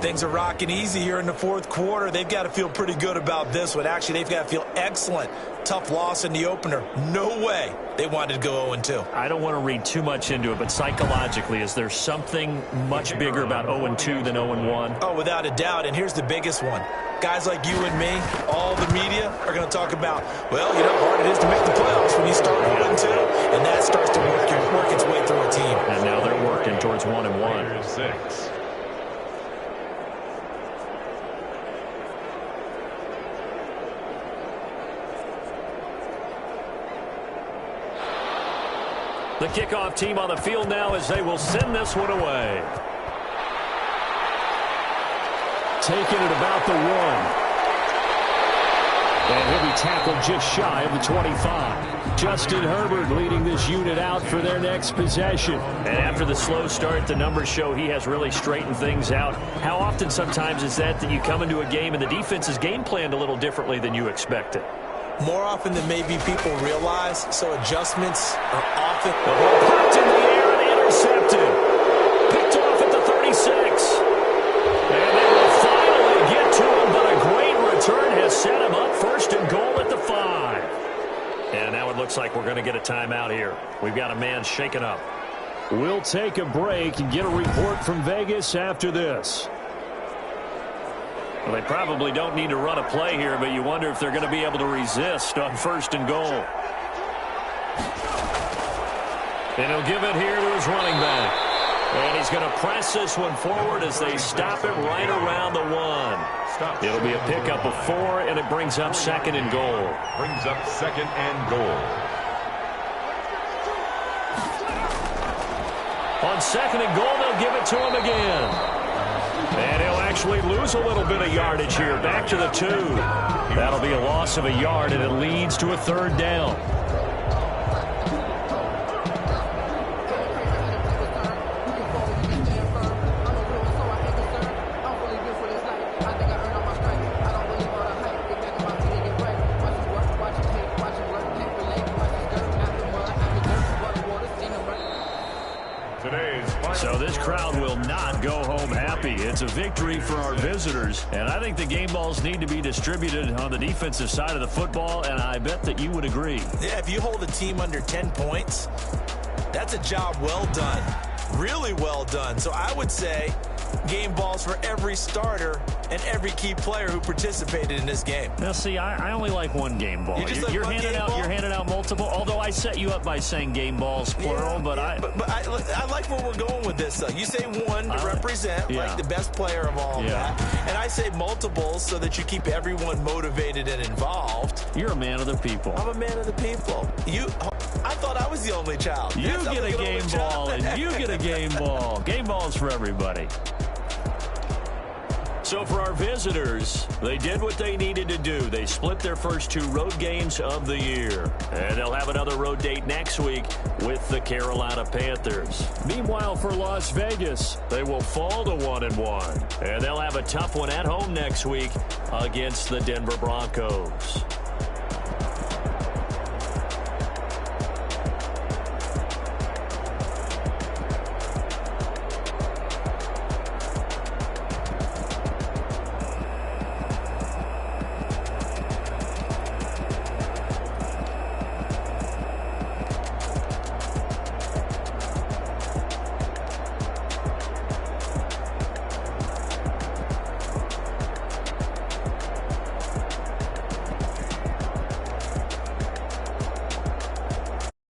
Things are rocking easy here in the 4th quarter. They've got to feel pretty good about this one. Actually, they've got to feel excellent. Tough loss in the opener. No way they wanted to go 0-2. I don't want to read too much into it, but psychologically, is there something much bigger about 0-2 than 0-1? Oh, without a doubt. And here's the biggest one. Guys like you and me, all the media, are going to talk about, well, you know how hard it is to make the playoffs when you start 0-2, and that starts to work its way through a team. And now they're working towards 1-1. 6. The kickoff team on the field now as they will send this one away. Taking it about the 1. And he'll be tackled just shy of the 25. Justin Herbert leading this unit out for their next possession. And after the slow start, the numbers show he has really straightened things out. How often sometimes is that you come into a game and the defense is game planned a little differently than you expected? More often than maybe people realize, so adjustments are often... The ball popped in the air and intercepted. Picked off at the 36. And they will finally get to him, but a great return has set him up first and goal at the 5. And now it looks like we're going to get a timeout here. We've got a man shaken up. We'll take a break and get a report from Vegas after this. Well, they probably don't need to run a play here, but you wonder if they're going to be able to resist on first and goal. And he'll give it here to his running back. And he's going to press this one forward as they stop it right around the 1. It'll be a pickup of 4, and it brings up second and goal. Brings up second and goal. On second and goal, they'll give it to him again. And he'll actually lose a little bit of yardage here, back to the 2. That'll be a loss of a yard, and it leads to a third down. So this crowd will not go home happy. It's a victory for our visitors, and I think the game balls need to be distributed on the defensive side of the football, and I bet that you would agree. Yeah, if you hold a team under 10 points, that's a job well done. Really well done. So I would say game balls for every starter and every key player who participated in this game. Now, see, I only like one game ball. You're handing out multiple. Although I set you up by saying game balls plural, but I like where we're going with this. You say one to represent like the best player of all of that, and I say multiples so that you keep everyone motivated and involved. You're a man of the people. I'm a man of the people. I thought I was the only child. You get a game ball, and you get a game ball. Game balls for everybody. So for our visitors, they did what they needed to do. They split their first 2 road games of the year. And they'll have another road date next week with the Carolina Panthers. Meanwhile, for Las Vegas, they will fall to 1-1. And they'll have a tough one at home next week against the Denver Broncos.